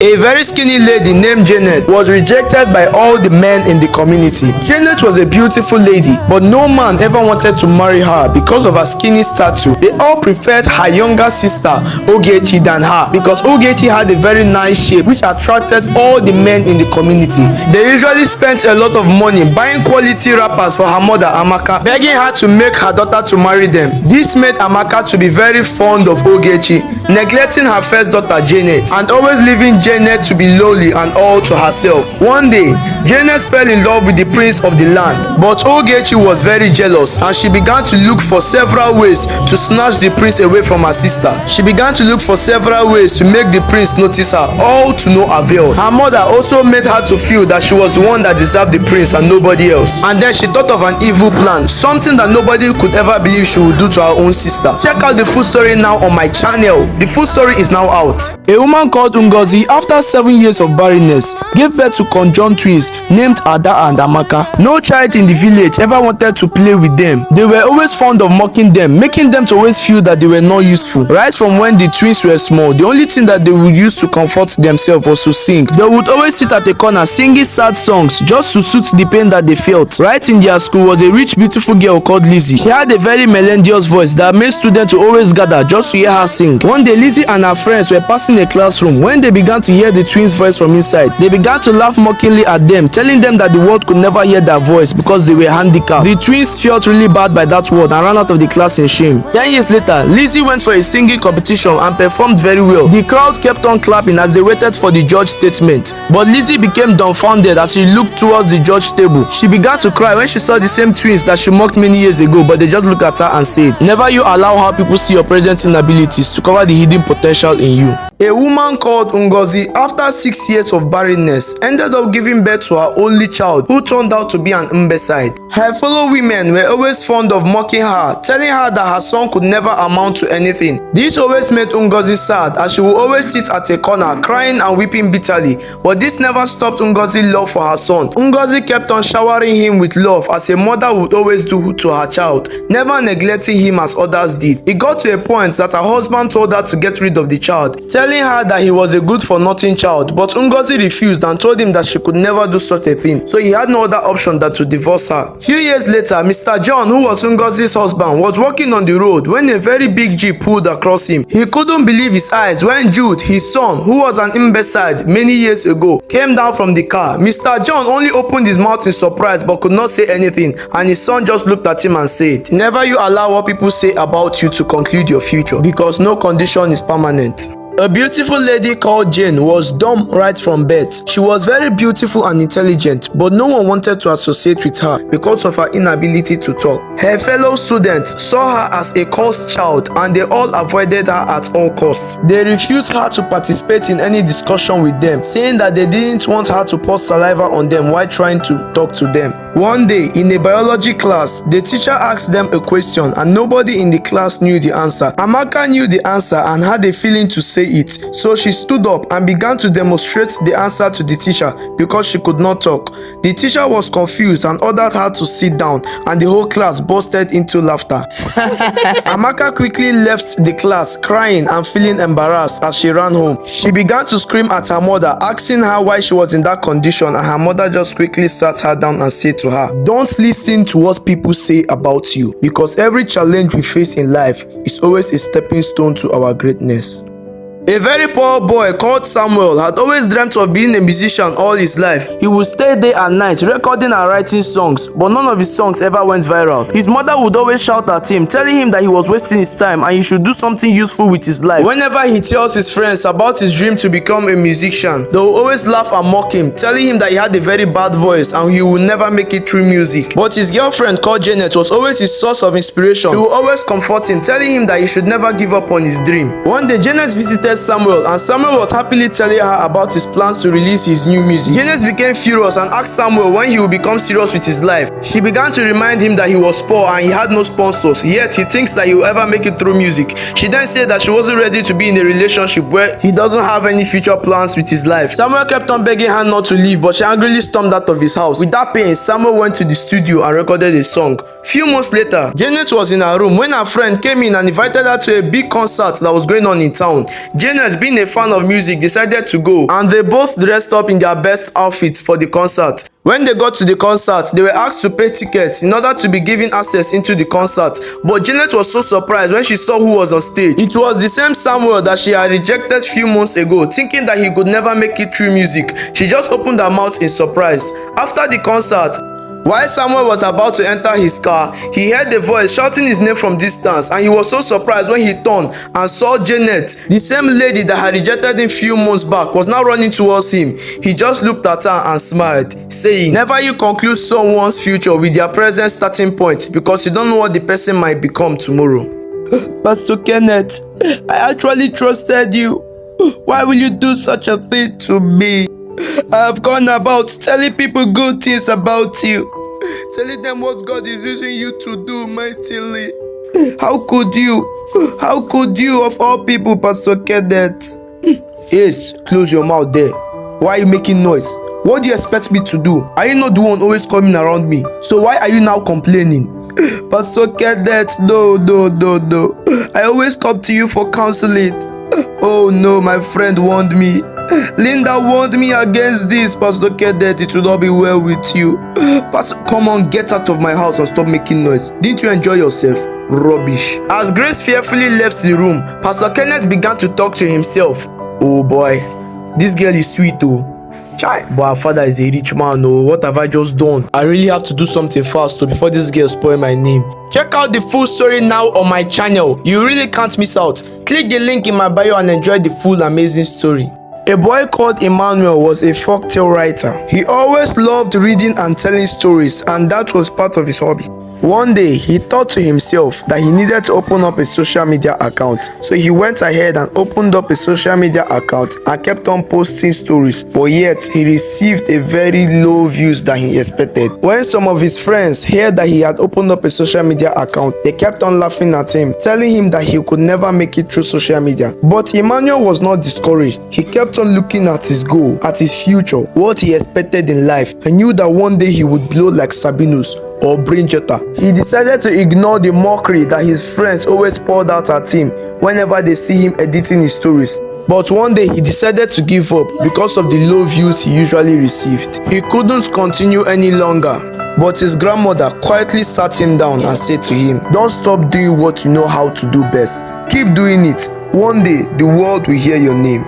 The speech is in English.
A very skinny lady named Janet was rejected by all the men in the community. Janet was a beautiful lady, but no man ever wanted to marry her because of her skinny stature. They all preferred her younger sister Ogechi than her because Ogechi had a very nice shape which attracted all the men in the community. They usually spent a lot of money buying quality wrappers for her mother Amaka, begging her to make her daughter to marry them. This made Amaka to be very fond of Ogechi, neglecting her first daughter Janet and always leaving Janet to be lonely and all to herself. One day, Janet fell in love with the prince of the land, but Ogechi was very jealous and she began to look for several ways to snatch the prince away from her sister. She began to look for several ways to make the prince notice her, all to no avail. Her mother also made her to feel that she was the one that deserved the prince and nobody else. And then she thought of an evil plan, something that nobody could ever believe she would do to her own sister. Check out the full story now on my channel. The full story is now out. A woman called Ngozi, after 7 years of barrenness, gave birth to conjoined twins named Ada and Amaka. No child in the village ever wanted to play with them. They were always fond of mocking them, making them to always feel that they were not useful. Right from when the twins were small, the only thing that they would use to comfort themselves was to sing. They would always sit at a corner singing sad songs just to soothe the pain that they felt. Right in their school was a rich, beautiful girl called Lizzie. She had a very melodious voice that made students to always gather just to hear her sing. One day, Lizzie and her friends were passing a classroom. When they began to hear the twins' voice from inside, they began to laugh mockingly at them, telling them that the world could never hear their voice because they were handicapped. The twins felt really bad by that word and ran out of the class in shame. 10 years later, Lizzie went for a singing competition and performed very well. The crowd kept on clapping as they waited for the judge's statement. But Lizzie became dumbfounded as she looked towards the judge table. She began to cry when she saw the same twins that she mocked many years ago, but they just looked at her and said, "Never you allow how people see your present inabilities to cover the hidden potential in you." A woman called Ngozi, after 6 years of barrenness, ended up giving birth to her only child, who turned out to be an imbecile. Her fellow women were always fond of mocking her, telling her that her son could never amount to anything. This always made Ngozi sad, as she would always sit at a corner crying and weeping bitterly. But this never stopped Ngozi's love for her son. Ngozi kept on showering him with love, as a mother would always do to her child, never neglecting him as others did. It got to a point that her husband told her to get rid of the child, telling her that he was a good-for-nothing child, but Ngozi refused and told him that she could never do such a thing, so he had no other option than to divorce her. Few years later, Mr. John, who was Ngozi's husband, was walking on the road when a very big jeep pulled across him. He couldn't believe his eyes when Jude, his son, who was an imbecile many years ago, came down from the car. Mr. John only opened his mouth in surprise but could not say anything, and his son just looked at him and said, "Never you allow what people say about you to conclude your future, because no condition is permanent." A beautiful lady called Jane was dumb right from birth. She was very beautiful and intelligent, but no one wanted to associate with her because of her inability to talk. Her fellow students saw her as a cursed child and they all avoided her at all costs. They refused her to participate in any discussion with them, saying that they didn't want her to pour saliva on them while trying to talk to them. One day, in a biology class, the teacher asked them a question and nobody in the class knew the answer. Amaka knew the answer and had a feeling to say it, so she stood up and began to demonstrate the answer to the teacher because she could not talk. The teacher was confused and ordered her to sit down, and the whole class bursted into laughter. Amaka quickly left the class crying and feeling embarrassed as she ran home. She began to scream at her mother, asking her why she was in that condition, and her mother just quickly sat her down and said to her, "Don't listen to what people say about you, because every challenge we face in life is always a stepping stone to our greatness." A very poor boy called Samuel had always dreamt of being a musician all his life. He would stay day and night recording and writing songs, but none of his songs ever went viral. His mother would always shout at him, telling him that he was wasting his time and he should do something useful with his life. Whenever he tells his friends about his dream to become a musician, they will always laugh and mock him, telling him that he had a very bad voice and he would never make it through music. But his girlfriend called Janet was always his source of inspiration. She would always comfort him, telling him that he should never give up on his dream. One day, Janet visited Samuel, and Samuel was happily telling her about his plans to release his new music. Janet became furious and asked Samuel when he would become serious with his life. She began to remind him that he was poor and he had no sponsors, yet he thinks that he will ever make it through music. She then said that she wasn't ready to be in a relationship where he doesn't have any future plans with his life. Samuel kept on begging her not to leave, but she angrily stormed out of his house. With that pain, Samuel went to the studio and recorded a song. Few months later, Janet was in her room when her friend came in and invited her to a big concert that was going on in town. Janet Janet, being a fan of music, decided to go, and they both dressed up in their best outfits for the concert. When they got to the concert, they were asked to pay tickets in order to be given access into the concert, but Janet was so surprised when she saw who was on stage. It was the same Samuel that she had rejected few months ago, thinking that he could never make it through music. She just opened her mouth in surprise. After the concert, while Samuel was about to enter his car, he heard a voice shouting his name from distance, and he was so surprised when he turned and saw Janet, the same lady that had rejected him few months back, was now running towards him. He just looked at her and smiled, saying, "Never you conclude someone's future with their present starting point, because you don't know what the person might become tomorrow." Pastor Kenneth, I actually trusted you. Why will you do such a thing to me? I have gone about telling people good things about you, telling them what God is using you to do mightily. How could you? How could you of all people, Pastor Kenneth? Yes, close your mouth there. Why are you making noise? What do you expect me to do? Are you not the one always coming around me? So why are you now complaining? Pastor Kenneth, no. I always come to you for counseling. Oh no, my friend warned me. Linda warned me against this, Pastor Kenneth. It will not be well with you. Pastor, come on, get out of my house and stop making noise. Didn't you enjoy yourself? Rubbish. As Grace fearfully left the room, Pastor Kenneth began to talk to himself. Oh boy, this girl is sweet though. Chai, but her father is a rich man. Oh, what have I just done? I really have to do something fast before this girl spoil my name. Check out the full story now on my channel. You really can't miss out. Click the link in my bio and enjoy the full amazing story. A boy called Emmanuel was a folktale writer. He always loved reading and telling stories, and that was part of his hobby. One day, he thought to himself that he needed to open up a social media account. So he went ahead and opened up a social media account and kept on posting stories. But yet, he received a very low views than he expected. When some of his friends heard that he had opened up a social media account, they kept on laughing at him, telling him that he could never make it through social media. But Emmanuel was not discouraged. He kept on looking at his goal, at his future, what he expected in life, and knew that one day he would blow like Sabinus or Brinjetta. He decided to ignore the mockery that his friends always poured out at him whenever they see him editing his stories. But one day he decided to give up because of the low views he usually received. He couldn't continue any longer, but his grandmother quietly sat him down and said to him, "Don't stop doing what you know how to do best. Keep doing it. One day the world will hear your name."